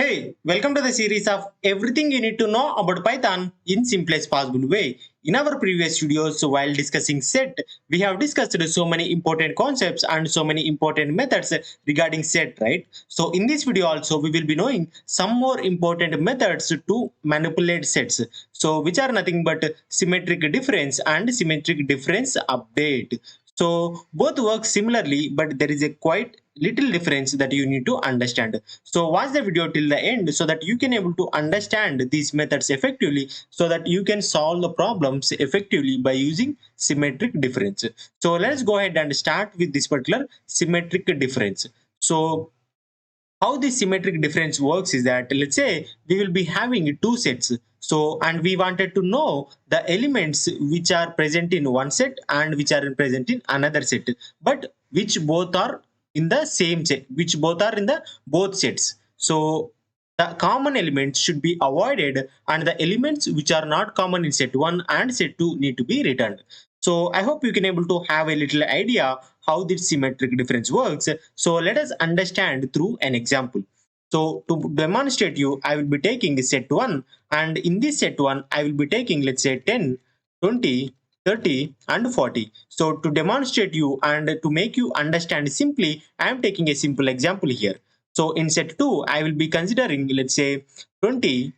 Hey, welcome to the series of everything you need to know about Python in simplest possible way. In our previous videos, while discussing set, we have discussed so many important concepts and so many important methods regarding set, right? So in this video also, we will be knowing some more important methods to manipulate sets. So which are nothing but symmetric difference and symmetric difference update. So both work similarly, but there is a quite little difference that you need to understand. So watch the video till the end so that you can able to understand these methods effectively so that you can solve the problems effectively by using symmetric difference. So let's go ahead and start with this particular symmetric difference. So how this symmetric difference works is that, let's say we will be having two sets, so and we wanted to know the elements which are present in one set and which are present in another set, but which both are in the same set, which both are in the both sets. So the common elements should be avoided and the elements which are not common in set 1 and set 2 need to be returned. So I hope you can able to have a little idea how this symmetric difference works. So let us understand through an example. So to demonstrate you, I will be taking set 1, and in this set 1, I will be taking, let's say, 10, 20, 30 and 40. So to demonstrate you and to make you understand simply, I am taking a simple example here. So in set 2, I will be considering, let's say, 20,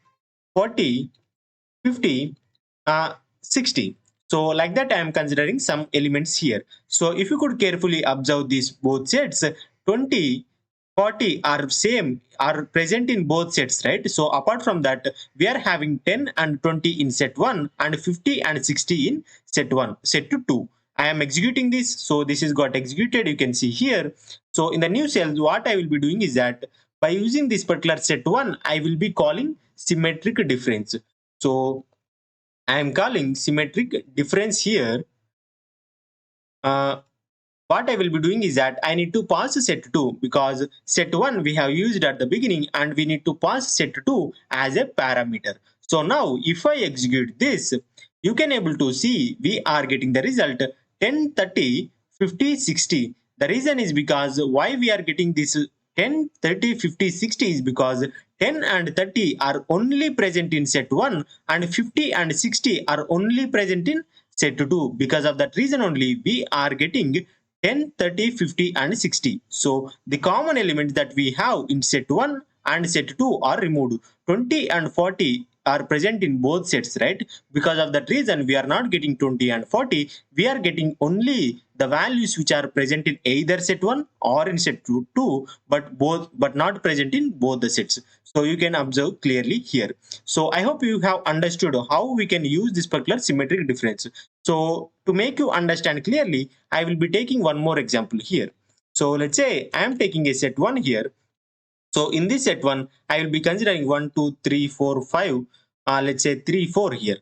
40, 50, 60. So like that, I am considering some elements here. So if you could carefully observe these both sets, 20, 40 are same, are present in both sets, right? So apart from that, we are having 10 and 20 in set 1 and 50 and 60 in set 1, set 2. I am executing this. So this is got executed. You can see here. So in the new cell, what I will be doing is that by using this particular set 1, I will be calling symmetric difference. So I am calling symmetric difference here. Uh, what I will be doing is that I need to pass set 2 because set 1 we have used at the beginning and we need to pass set 2 as a parameter. So now if I execute this, you can able to see we are getting the result 10, 30, 50, 60. The reason is because why we are getting this 10, 30, 50, 60 is because 10 and 30 are only present in set 1 and 50 and 60 are only present in set 2. Because of that reason only we are getting 10, 30, 50 and 60. So the common elements that we have in set 1 and set 2 are removed. 20 and 40 are present in both sets, right? Because of that reason we are not getting 20 and 40. We are getting only the values which are present in either set 1 or in set 2, but not present in both the sets. So you can observe clearly here. So I hope you have understood how we can use this particular symmetric difference. So to make you understand clearly, I will be taking one more example here. So let's say I am taking a set 1 here. So in this set 1, I will be considering 1, 2, 3, 4, 5, let's say 3, 4 here.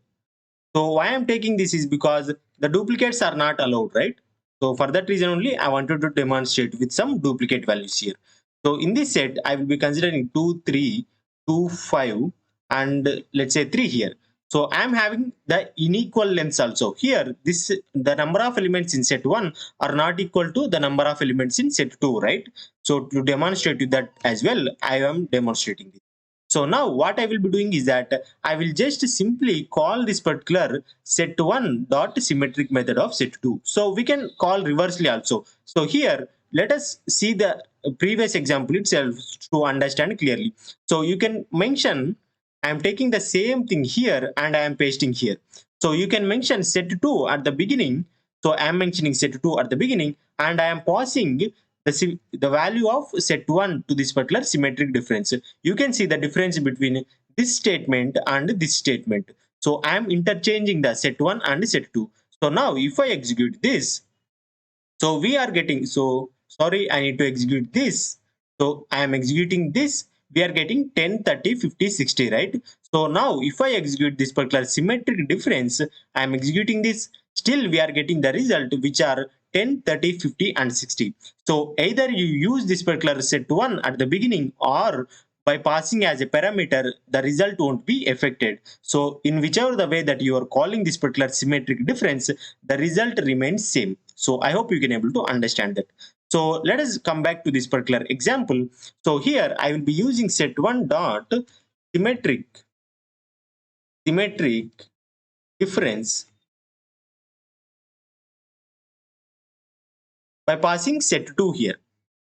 So why I am taking this is because the duplicates are not allowed, right? So for that reason only, I wanted to demonstrate with some duplicate values here. So in this set, I will be considering 2, 3, 2, 5, and let's say 3 here. So I am having the unequal lengths also. Here, the number of elements in set 1 are not equal to the number of elements in set 2, right? So to demonstrate you that as well, I am demonstrating this. So now what I will be doing is that I will just simply call this particular set1 dot symmetric method of set2. So we can call reversely also. So here, let us see the previous example itself to understand clearly. So you can mention, I am taking the same thing here and I am pasting here. So you can mention set2 at the beginning. So I am mentioning set2 at the beginning and I am passing the value of set 1 to this particular symmetric difference. You can see the difference between this statement and this statement. So I am interchanging the set 1 and set 2. So now if I execute this, so we are getting, so sorry, I need to execute this. So I am executing this. We are getting 10, 30, 50, 60, right? So now if I execute this particular symmetric difference, I am executing this. Still we are getting the result which are 10, 30, 50 and 60. So either you use this particular set 1 at the beginning or by passing as a parameter, the result won't be affected. So in whichever the way that you are calling this particular symmetric difference, the result remains same. So I hope you can able to understand that. So let us come back to this particular example. So here I will be using set1 dot symmetric difference by passing set2 here.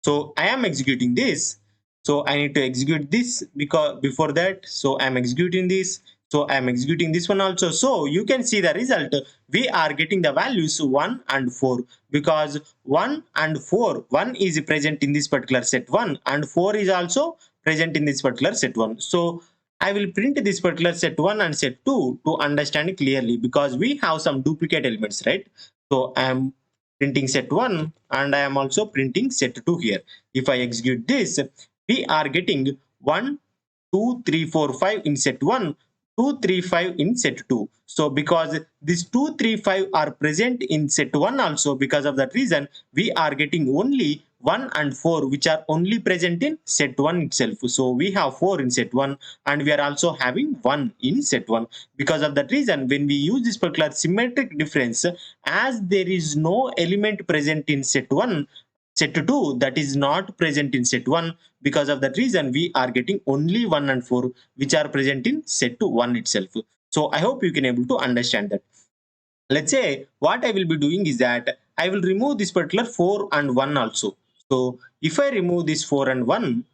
So I am executing this. So I need to execute this because before that, so I'm executing this. So I'm executing this one also. So you can see the result. We are getting the values 1 and 4 because 1 and 4, 1 is present in this particular set 1 and 4 is also present in this particular set 1. So I will print this particular set 1 and set 2 to understand it clearly because we have some duplicate elements, right? So I'm printing set 1 and I am also printing set 2 here. If I execute this, we are getting 1, 2, 3, 4, 5 in set 1, 2, 3, 5 in set 2. So because these 2, 3, 5 are present in set 1 also, because of that reason, we are getting only 1 and 4 which are only present in set 1 itself. So we have 4 in set 1 and we are also having 1 in set 1. Because of that reason, when we use this particular symmetric difference, as there is no element present in set 1, set 2 that is not present in set 1, because of that reason we are getting only 1 and 4 which are present in set 1 itself. So I hope you can able to understand that. Let's say what I will be doing is that I will remove this particular 4 and 1 also. So if I remove this 4 and 1,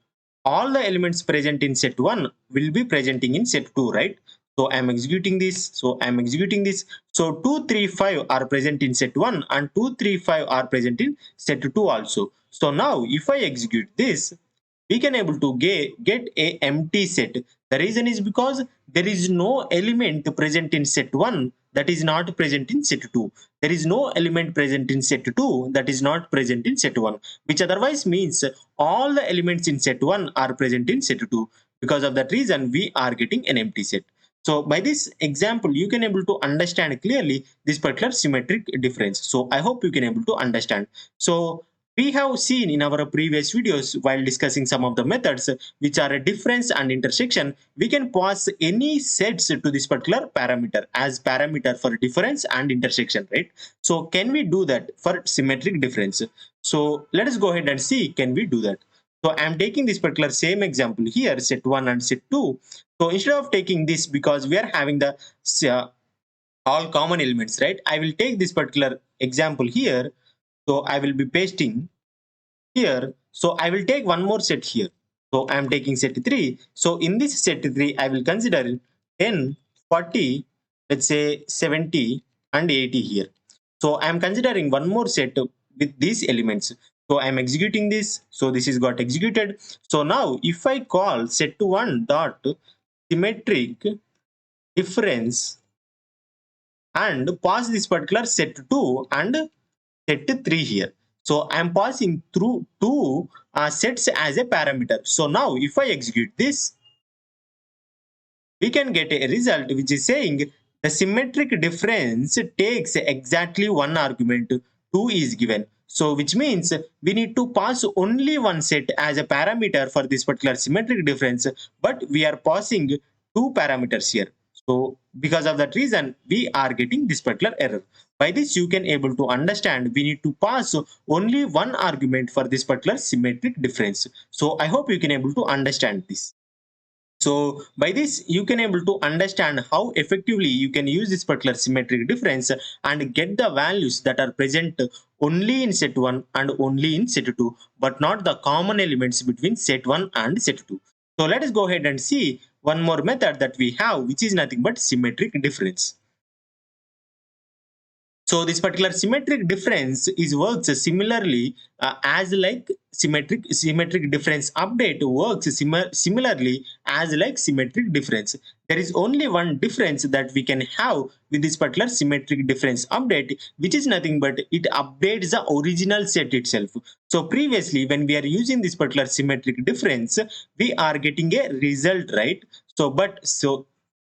all the elements present in set 1 will be presenting in set 2, right? So I'm executing this. So I'm executing this. So 2, 3, 5 are present in set 1 and 2, 3, 5 are present in set 2 also. So now if I execute this, we can able to get a empty set. The reason is because there is no element present in set 1 that is not present in set 2. There is no element present in set 2 that is not present in set 1, which otherwise means all the elements in set 1 are present in set 2. Because of that reason, we are getting an empty set. So by this example, you can able to understand clearly this particular symmetric difference. So I hope you can able to understand. So we have seen in our previous videos while discussing some of the methods which are a difference and intersection, we can pass any sets to this particular parameter as parameter for difference and intersection, right? So can we do that for symmetric difference? So let us go ahead and see, can we do that? So I'm taking this particular same example here, set 1 and set 2. So instead of taking this, because we are having the all common elements, right? I will take this particular example here. So I will be pasting here. So I will take one more set here. So I am taking set 3. So in this set 3, I will consider 10, 40, let's say 70 and 80 here. So I am considering one more set with these elements. So I am executing this. So this is got executed. So now if I call set1 dot symmetric difference and pass this particular set 2 and set 3 here. So I am passing through two sets as a parameter. So now if I execute this, we can get a result which is saying the symmetric difference takes exactly one argument, 2 is given. So which means we need to pass only one set as a parameter for this particular symmetric difference, but we are passing two parameters here. So because of that reason, we are getting this particular error. By this, you can able to understand we need to pass only one argument for this particular symmetric difference. So I hope you can able to understand this. So by this, you can able to understand how effectively you can use this particular symmetric difference and get the values that are present only in set 1 and only in set 2, but not the common elements between set 1 and set 2. So let us go ahead and see one more method that we have, which is nothing but symmetric difference. So this particular symmetric difference is works similarly as like symmetric difference update works similarly as like symmetric difference. There is only one difference that we can have with this particular symmetric difference update, which is nothing but it updates the original set itself. So previously, when we are using this particular symmetric difference, we are getting a result, right? So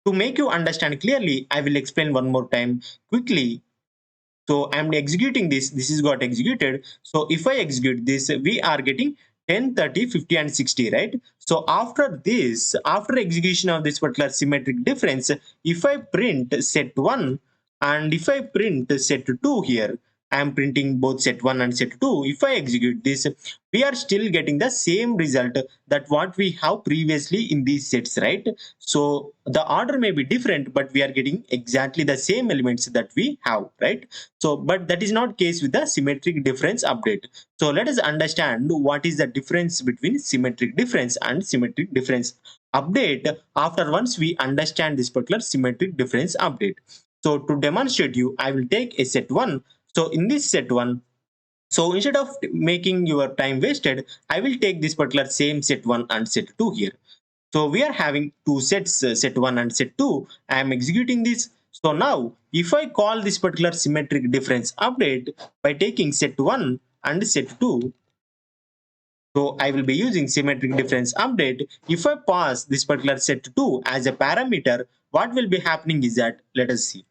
to make you understand clearly, I will explain one more time quickly. So I'm executing this. This is got executed. So if I execute this, we are getting 10, 30, 50 and 60, right? So after this, after execution of this particular symmetric difference, if I print set 1 and if I print set 2 here, I am printing both set 1 and set 2. If I execute this, we are still getting the same result that what we have previously in these sets, right? So the order may be different, but we are getting exactly the same elements that we have, right? So, but that is not case with the symmetric difference update. So let us understand what is the difference between symmetric difference and symmetric difference update after once we understand this particular symmetric difference update. So to demonstrate you, I will take a set 1. So in this set 1, so instead of making your time wasted, I will take this particular same set 1 and set 2 here. So we are having two sets, set 1 and set 2. I am executing this. So now if I call this particular symmetric difference update by taking set 1 and set 2, so I will be using symmetric difference update. If I pass this particular set 2 as a parameter, what will be happening is that, let us see.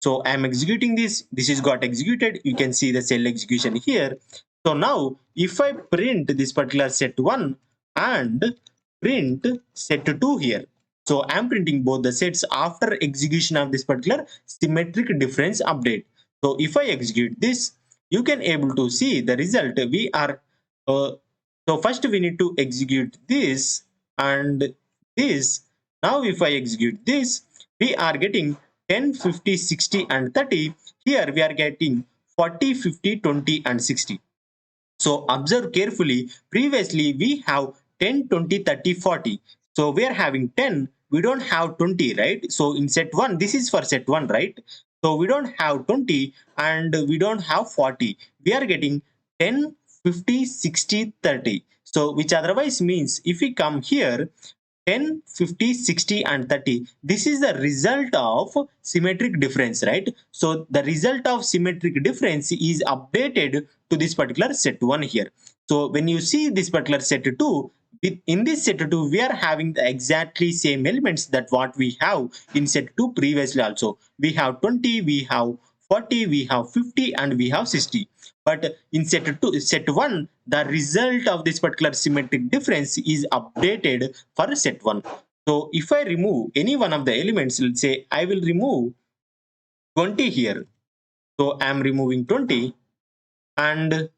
So I am executing this. This is got executed. You can see the cell execution here. So now if I print this particular set 1 and print set 2 here. So I am printing both the sets after execution of this particular symmetric difference update. So if I execute this, you can able to see the result. We are so first we need to execute this and this. Now if I execute this, we are getting 10, 50, 60 and 30. Here we are getting 40, 50, 20 and 60. So observe carefully. Previously we have 10, 20, 30, 40. So we are having 10. We don't have 20, right? So in set 1, this is for set 1, right? So we don't have 20 and we don't have 40. We are getting 10, 50, 60, 30. So which otherwise means if we come here, 10, 50, 60 and 30. This is the result of symmetric difference, right? So the result of symmetric difference is updated to this particular set 1 here. So when you see this particular set 2, in this set 2, we are having the exactly same elements that what we have in set 2 previously also. We have 20, we have 40, we have 50 and we have 60. But in set 1, the result of this particular symmetric difference is updated for set 1. So if I remove any one of the elements, let's say I will remove 20 here. So I am removing 20, and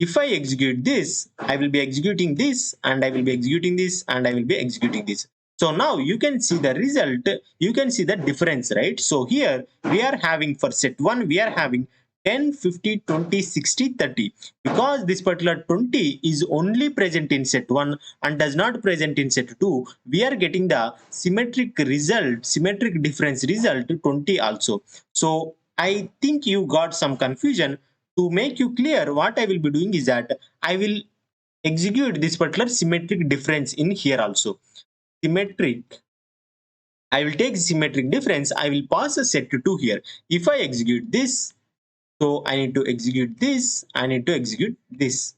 if I execute this, I will be executing this and I will be executing this and I will be executing this. So now you can see the result, you can see the difference, right? So here we are having for set 1, we are having 10, 50, 20, 60, 30. Because this particular 20 is only present in set 1 and does not present in set 2, we are getting the symmetric result, symmetric difference result 20 also. So I think you got some confusion. To make you clear, what I will be doing is that I will execute this particular symmetric difference in here also. Symmetric, I will take symmetric difference, I will pass a set to 2 here. If I execute this, so I need to execute this, I need to execute this.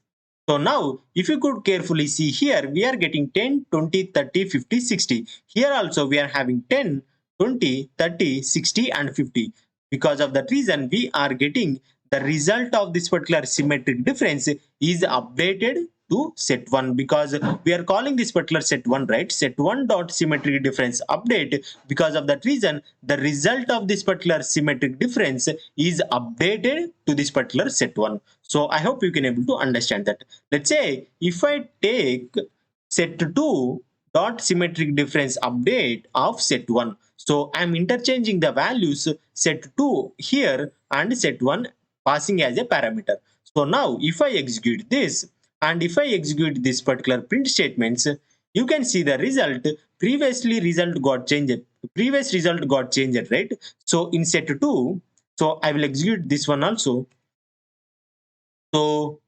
So now, if you could carefully see here, we are getting 10, 20, 30, 50, 60. Here also we are having 10, 20, 30, 60 and 50. Because of that reason, we are getting the result of this particular symmetric difference is updated to set 1 because we are calling this particular set 1, right? Set 1 dot symmetric difference update. Because of that reason, the result of this particular symmetric difference is updated to this particular set 1. So I hope you can able to understand that. Let's say if I take set 2 dot symmetric difference update of set 1. So I'm interchanging the values set 2 here and set 1 passing as a parameter. So now if I execute this and if I execute this particular print statements, you can see the result. Previously result got changed. Previous result got changed, right? So in set 2, so I will execute this one also. So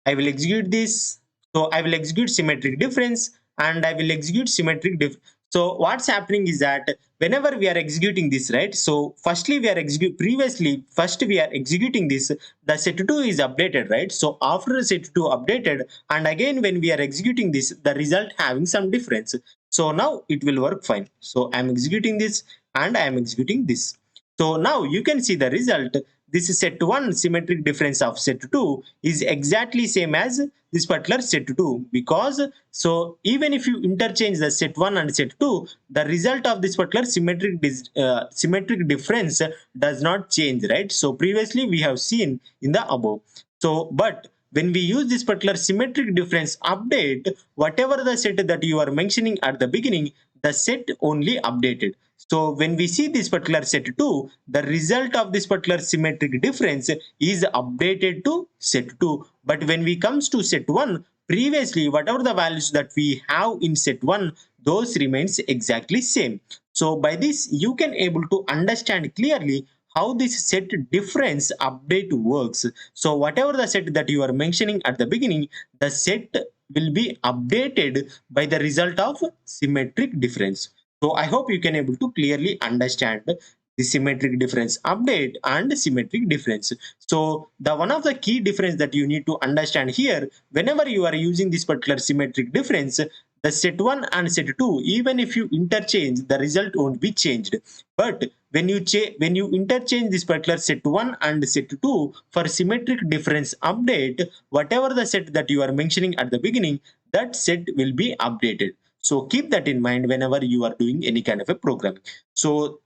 I will execute this. So I will execute symmetric difference and I will execute symmetric diff. So what's happening is that whenever we are executing this, right? So firstly we are first we are executing this, the set 2 is updated, right? So after set 2 updated and again when we are executing this, the result having some difference. So now it will work fine. So I am executing this and I am executing this. So now you can see the result. this set 1 symmetric difference of set 2 is exactly same as this particular set 2, because so even if you interchange the set 1 and set 2, the result of this particular symmetric difference does not change, right? So previously we have seen in the above. So but when we use this particular symmetric difference update, whatever the set that you are mentioning at the beginning, the set only updated. So when we see this particular set 2, the result of this particular symmetric difference is updated to set 2. But when we comes to set 1, previously whatever the values that we have in set 1, those remains exactly same. So by this you can able to understand clearly how this set difference update works. So whatever the set that you are mentioning at the beginning, the set will be updated by the result of symmetric difference. So I hope you can able to clearly understand the symmetric difference update and symmetric difference. So the one of the key difference that you need to understand here, whenever you are using this particular symmetric difference, the set 1 and set 2, even if you interchange, the result won't be changed. But when you interchange this particular set 1 and set 2 for symmetric difference update, whatever the set that you are mentioning at the beginning, that set will be updated. So keep that in mind whenever you are doing any kind of a programming. So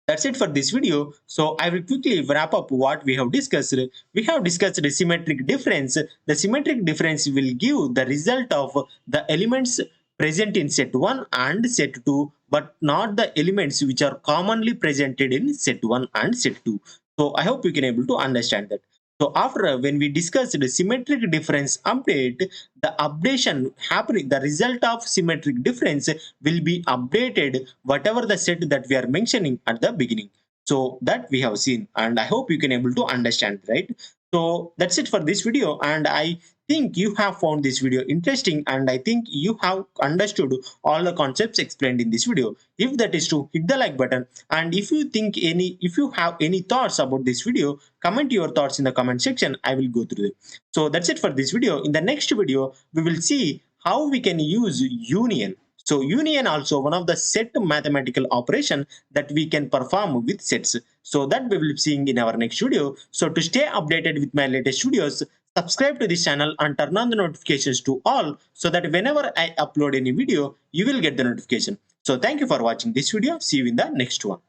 that's it for this video. So I will quickly wrap up what we have discussed. We have discussed the symmetric difference. The symmetric difference will give the result of the elements present in set 1 and set 2, but not the elements which are commonly presented in set 1 and set 2. So I hope you can able to understand that. So after when we discussed the symmetric difference update, the updation happening, the result of symmetric difference will be updated whatever the set that we are mentioning at the beginning. So that we have seen, and I hope you can able to understand, right? So that's it for this video, and I think you have found this video interesting, and I think you have understood all the concepts explained in this video. If that is true, hit the like button, and if you have any thoughts about this video, comment your thoughts in the comment section. I will go through them. So that's it for this video. In the next video we will see how we can use union. So union also one of the set mathematical operation that we can perform with sets. So that we will be seeing in our next video. So to stay updated with my latest videos, subscribe to this channel and turn on the notifications to all, so that whenever I upload any video, you will get the notification. So thank you for watching this video. See you in the next one.